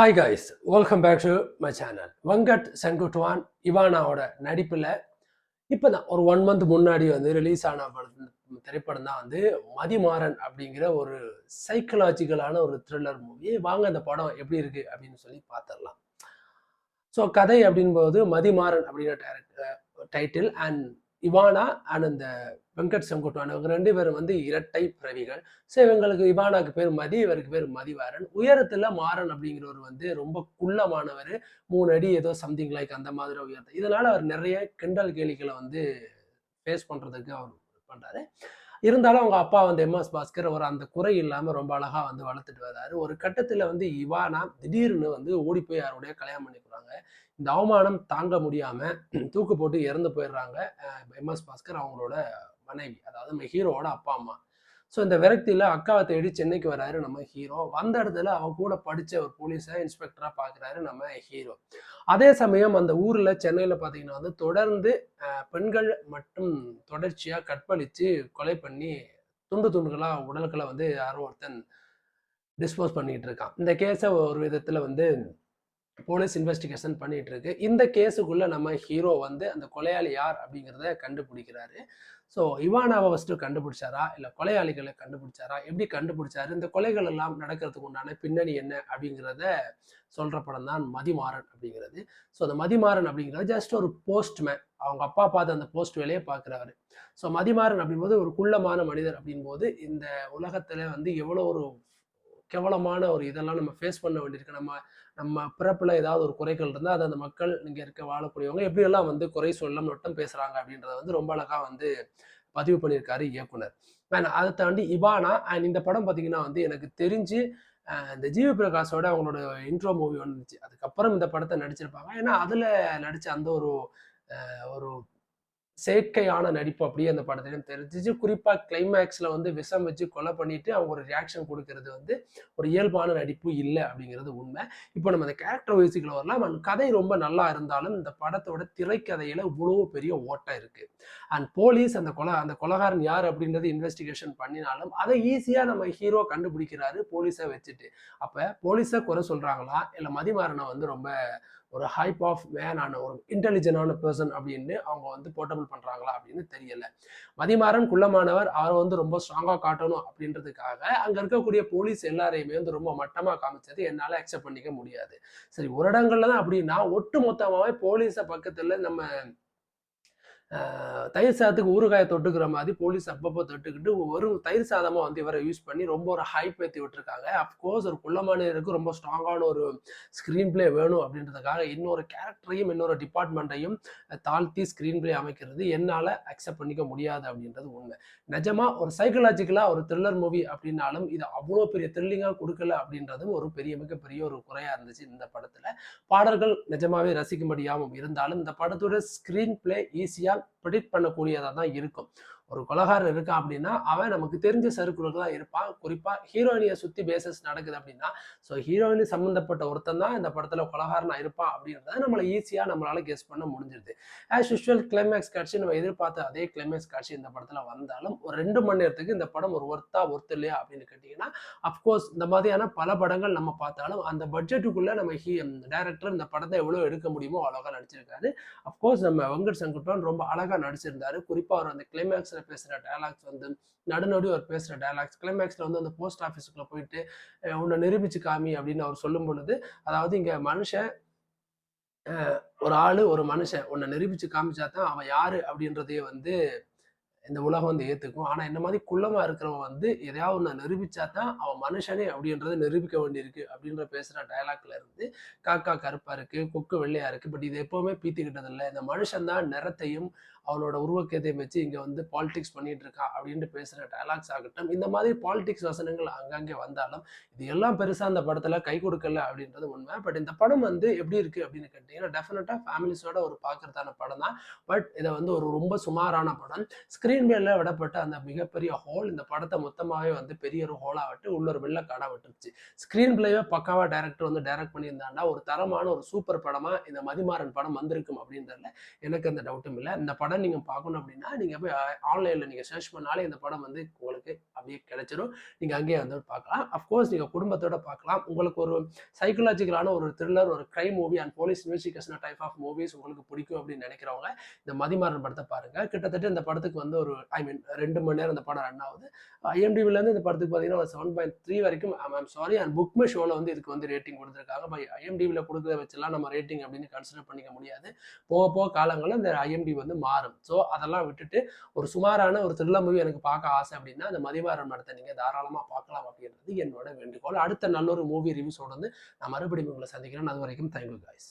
Hi guys, welcome back to my channel. Venkat Senguttuvan இவானாவோட நடிப்பில் இப்போ தான் ஒரு 1 மந்த் முன்னாடி வந்து ரிலீஸ் ஆன திரைப்படம் தான் வந்து மதிமாறன் அப்படிங்கிற ஒரு சைக்கலாஜிக்கலான ஒரு த்ரில்லர் மூவி. வாங்க அந்த படம் எப்படி இருக்கு அப்படின்னு சொல்லி பார்த்துடலாம். ஸோ கதை அப்படின்போது மதிமாறன் அப்படிங்கிற டைட்டில் அண்ட் இவானா அண்ட் இந்த வெங்கட் செங்குட்டுவான் இவங்க 2 பேரும் வந்து இரட்டை பிறவிகள். ஸோ இவங்களுக்கு இவானாக்கு பேர் மதி, இவருக்கு பேர் மதிவாரன். உயரத்துல மாறன் அப்படிங்கிறவர் வந்து ரொம்ப குள்ளமானவர், 3 அடி ஏதோ சம்திங் லைக் அந்த மாதிரி உயரத்தை. இதனால அவர் நிறைய கிண்டல் கேலிகளை வந்து ஃபேஸ் பண்றதுக்கு அவர் பண்றாரு. இருந்தாலும் அவங்க அப்பா வந்து எம்.எஸ். பாஸ்கர் அவர் அந்த குறை இல்லாம ரொம்ப அழகா வந்து வளர்த்துட்டு வர்றாரு. ஒரு கட்டத்துல வந்து இவானா திடீர்னு வந்து ஓடி போய் யாரோடய கல்யாணம் பண்ணிக்கிறாங்க. இந்த அவமானம் தாங்க முடியாம தூக்கு போட்டு இறந்து போயிடுறாங்க எம்.எஸ். பாஸ்கர் அவங்களோட மனைவி, அதாவது நம்ம ஹீரோவோட அப்பா அம்மா. ஸோ இந்த விரக்தியில அக்காவை தேடி சென்னைக்கு வராரு நம்ம ஹீரோ. வந்த இடத்துல அவ கூட படிச்ச ஒரு போலீஸை இன்ஸ்பெக்டரா பாக்குறாரு நம்ம ஹீரோ. அதே சமயம் அந்த ஊர்ல சென்னையில பாத்தீங்கன்னா வந்து தொடர்ந்து பெண்கள் மட்டும் தொடர்ச்சியா கற்பழிச்சு கொலை பண்ணி துண்டு துண்டுகளா உடல்களை வந்து யாரோ ஒருத்தன் டிஸ்போஸ் பண்ணிட்டு இருக்கான். இந்த கேஸை ஒரு விதத்துல வந்து போலீஸ் இன்வெஸ்டிகேஷன் பண்ணிட்டு இருக்கு. இந்த கேஸுக்குள்ள நம்ம ஹீரோ வந்து அந்த கொலையாளி யார் அப்படிங்கிறத கண்டுபிடிக்கிறாரு. ஸோ இவானாவை ஃபர்ஸ்ட் கண்டுபிடிச்சாரா, இல்லை கொலையாளிகளை கண்டுபிடிச்சாரா, எப்படி கண்டுபிடிச்சாரு, இந்த கொலைகள் எல்லாம் நடக்கிறதுக்கு உண்டான பின்னணி என்ன அப்படிங்கிறத சொல்ற படம் தான் மதிமாறன் அப்படிங்கிறது. ஸோ அந்த மதிமாறன் அப்படிங்கிறது ஜஸ்ட் ஒரு போஸ்ட்மேன். அவங்க அப்பா பார்த்து அந்த போஸ்ட் வேலையை பார்க்குறாரு. ஸோ மதிமாறன் அப்படின்போது ஒரு குள்ளமான மனிதர் அப்படின்போது இந்த உலகத்துல வந்து எவ்வளோ ஒரு கேவலமான ஒரு இதெல்லாம் நம்ம ஃபேஸ் பண்ண வேண்டியிருக்கு. நம்ம நம்ம பிறப்புல ஏதாவது ஒரு குறைகள் இருந்தால் அதை அந்த மக்கள் இங்க இருக்க வாழக்கூடியவங்க எப்படியெல்லாம் வந்து குறை சொல்ல மட்டும் பேசுறாங்க அப்படின்றத வந்து ரொம்ப அழகா வந்து பதிவு பண்ணியிருக்காரு இயக்குனர். அதை தாண்டி இவானா அண்ட் இந்த படம் பார்த்தீங்கன்னா வந்து எனக்கு தெரிஞ்சு இந்த ஜிவி பிரகாஷோட அவங்களோட இன்ட்ரோ மூவி வந்துச்சு. அதுக்கப்புறம் இந்த படத்தை நடிச்சிருப்பாங்க. ஏன்னா அதுல நடிச்ச அந்த ஒரு ஒரு செயற்கையான நடிப்பு அப்படியே அந்த படத்துலையும் தெரிஞ்சிச்சு. குறிப்பா கிளைமேக்ஸ்ல வந்து விஷம் வச்சு கொலை பண்ணிட்டு அவங்க ஒரு ரியாக்ஷன் கொடுக்கறது வந்து ஒரு இயல்பான நடிப்பு இல்லை அப்படிங்கிறது உண்மை. இப்போ நம்ம அந்த கேரக்டர் வைஸுக்குள்ள வரலாம். அந்த கதை ரொம்ப நல்லா இருந்தாலும் இந்த படத்தோட திரைக்கதையில இவ்வளவு பெரிய ஓட்டம் இருக்கு. அண்ட் போலீஸ் அந்த கொலைகாரன் யார் அப்படின்றது இன்வெஸ்டிகேஷன் பண்ணினாலும் அதை ஈஸியா நம்ம ஹீரோ கண்டுபிடிக்கிறாரு போலீஸை வச்சுட்டு. அப்ப போலீஸை குறை சொல்றாங்களா, இல்லை மதிமாறனை வந்து ரொம்ப ஒரு ஹைப் ஆஃப் மேனான ஒரு இன்டெலிஜென்டான பர்சன் அப்படின்னு அவங்க வந்து போர்ட்டபிள் பண்றாங்களா அப்படின்னு தெரியல. மதிமாறன் குள்ளமானவர், அவர் வந்து ரொம்ப ஸ்ட்ராங்கா காட்டணும் அப்படின்றதுக்காக அங்க இருக்கக்கூடிய போலீஸ் எல்லாரையுமே வந்து ரொம்ப மட்டமா காமிச்சது என்னால அக்செப்ட் பண்ணிக்க முடியாது. சரி, ஒரு இடங்கள்ல தான் அப்படின்னா ஒட்டு மொத்தமாவே போலீஸை பக்கத்துல நம்ம தயிர் சாதத்துக்கு ஊறுகாயை தொட்டுக்கிற மாதிரி போலீஸ் அப்பப்போ தொட்டுக்கிட்டு ஒரு தயிர் சாதமாக வந்து இவரை யூஸ் பண்ணி ரொம்ப ஒரு ஹைப் ஏற்றி விட்டுருக்காங்க. அஃப்கோர்ஸ் ஒரு குள்ளமானியருக்கு ரொம்ப ஸ்ட்ராங்கான ஒரு ஸ்க்ரீன் பிளே வேணும் அப்படின்றதுக்காக இன்னொரு கேரக்டரையும் இன்னொரு டிபார்ட்மெண்ட்டையும் தாழ்த்தி ஸ்க்ரீன் பிளே அமைக்கிறது என்னால் அக்செப்ட் பண்ணிக்க முடியாது அப்படின்றது உண்மை. நிஜமா ஒரு சைக்கலாஜிக்கலாக ஒரு த்ரில்லர் மூவி அப்படின்னாலும் இது அவ்வளோ பெரிய த்ரில்லிங்காக கொடுக்கல அப்படின்றதும் ஒரு மிகப்பெரிய ஒரு குறையாக இருந்துச்சு இந்த படத்தில். பாடல்கள் நிஜமாவே ரசிக்கும்படியாகவும் இருந்தாலும் இந்த படத்தோட ஸ்க்ரீன் பிளே ஈஸியாக ப்ரெடிக்ட் பண்ணக்கூடியதாக தான் இருக்கும். ஒரு கொலகாரன் இருக்கான் அப்படின்னா அவன் நமக்கு தெரிஞ்ச சர்க்குலுக்கு தான் இருப்பான். குறிப்பா ஹீரோயினியை சுத்தி பேசஸ் நடக்குது அப்படின்னா ஸோ ஹீரோயினி சம்பந்தப்பட்ட ஒருத்தன் தான் இந்த படத்துல கொலகாரனா இருப்பான் அப்படின்றத நம்மளை ஈஸியா நம்மளால கெஸ் பண்ண முடிஞ்சிருது. ஆஸ் யூஷுவல் கிளைமேக்ஸ் காட்சி நம்ம எதிர்பார்த்த அதே கிளைமேக்ஸ் காட்சி இந்த படத்துல வந்தாலும் ஒரு 2 மணி நேரத்துக்கு இந்த படம் ஒரு ஒர்த் இல்லையா அப்படின்னு கேட்டீங்கன்னா அப்கோர்ஸ் இந்த மாதிரியான பல படங்கள் நம்ம பார்த்தாலும் அந்த பட்ஜெட்டுக்குள்ள நம்ம டைரக்டர் இந்த படத்தை எவ்வளவு எடுக்க முடியுமோ அழகா நடிச்சிருக்காரு. அப்கோர்ஸ் நம்ம வெங்கட் செங்குட்டுவான் ரொம்ப அழகா நடிச்சிருந்தாரு. குறிப்பா அவர் அந்த கிளைமேக்ஸ் பேசுற டயலாக்ஸ் வந்து நடுநடு அவர் பேசுற டயலாக்ஸ் கிளைமேக்ஸ்ல வந்து அந்த போஸ்ட் ஆஃபீஸுக்குள்ள போயிட்டு உன்னை நிரூபிச்சு காமி அப்படின்னு அவர் சொல்லும் பொழுது, அதாவது இங்க மனுஷன் ஒரு ஆளு ஒரு மனுஷன் உன்னை நிரூபிச்சு காமிச்சாதான் அவன் யாரு அப்படின்றதையே வந்து இந்த உலகம் வந்து ஏத்துக்கும். ஆனா இந்த மாதிரி குள்ளமா இருக்கிறவன் வந்து எதையாவது ஒண்ணு நிரூபிச்சா தான் அவன் மனுஷனே அப்படின்றத நிரூபிக்க வேண்டியிருக்கு அப்படின்ற பேசுற டயலாக்ல இருந்து காக்கா கருப்பா இருக்கு, கொக்கு வெள்ளையா இருக்கு, பட் இது எப்பவுமே பீத்திக்கிட்டது இல்லை. இந்த மனுஷன் தான் நிறத்தையும் அவனோட உருவக்கத்தையும் வச்சு இங்க வந்து பாலிடிக்ஸ் பண்ணிட்டு இருக்கான் அப்படின்ட்டு பேசுற டயலாக்ஸ் ஆகட்டும், இந்த மாதிரி பாலிடிக்ஸ் வசனங்கள் அங்கங்கே வந்தாலும் இது எல்லாம் பெருசா அந்த படத்துல கை கொடுக்கல அப்படின்றது உண்மை. பட் இந்த படம் வந்து எப்படி இருக்கு அப்படின்னு கேட்டீங்கன்னா டெஃபினட்டா ஃபேமிலிஸோட ஒரு பார்க்கறதான படம் தான். பட் இதை வந்து ஒரு ரொம்ப சுமாரான படம். ஸ்கிரீன் பிளேல விடப்பட்ட அந்த மிகப்பெரிய ஹோல் இந்த படத்தை மொத்தமாவே வந்து பெரிய ஒரு ஹோலா விட்டு உள்ள ஒரு வெள்ளக்காடா விட்டுருச்சு. ஸ்கிரீன் பிளேவே பக்காவா டைரக்டர் வந்து டைரக்ட் பண்ணியிருந்தாண்டா ஒரு தரமான ஒரு சூப்பர் படமா இந்த மதிமாறன் படம் வந்திருக்கும் அப்படின்றதுல எனக்கு அந்த டவுட்டும் இல்லை. இந்த படம் படம் நீங்கள் பார்க்கணும் அப்படின்னா நீங்கள் போய் ஆன்லைனில் நீங்கள் சர்ச் பண்ணாலே இந்த படம் வந்து உங்களுக்கு அப்படியே கிடைச்சிடும். நீங்கள் அங்கேயே வந்து பார்க்கலாம். அஃப்கோர்ஸ் நீங்கள் குடும்பத்தோட பார்க்கலாம். உங்களுக்கு ஒரு சைக்கலாஜிக்கலான ஒரு த்ரில்லர், ஒரு crime movie and police investigation type of movies உங்களுக்கு பிடிக்கும் அப்படின்னு நினைக்கிறவங்க இந்த மதிமாறன் படத்தை பாருங்கள். கிட்டத்தட்ட இந்த படத்துக்கு வந்து ஒரு 2 மணி நேரம் இந்த படம் ரன் ஆகுது. IMDbலேருந்து இந்த படத்துக்கு பார்த்தீங்கன்னா 7.3 வரைக்கும் சாரி அண்ட் புக்மே ஷோவில் வந்து இதுக்கு வந்து ரேட்டிங் கொடுத்துருக்காங்க. பை IMDbல கொடுக்குறத வச்செல்லாம் நம்ம ரேட்டிங் அப்படின்னு கன்சிடர் பண்ணிக்க முடியாது. போக போக காலங்களில் இந்த IMDb வந்து மாறும். ஸோ அதெல்லாம் விட்டுட்டு ஒரு சுமாரான ஒரு த்ரில்லர் மூவி எனக்கு பார்க்க ஆசை அப்படின்னா அந்த மதிமாறன் படத்தை நீங்கள் தாராளமாக பார்க்கலாம் அப்படின்றது என்னோட வேண்டுகோள். அடுத்த நல்ல ஒரு மூவி ரிவ்யூஸோட வந்து நான் மறுபடியும் உங்களை சந்திக்கிறேன். அது வரைக்கும் தேங்க்யூ காய்ஸ்.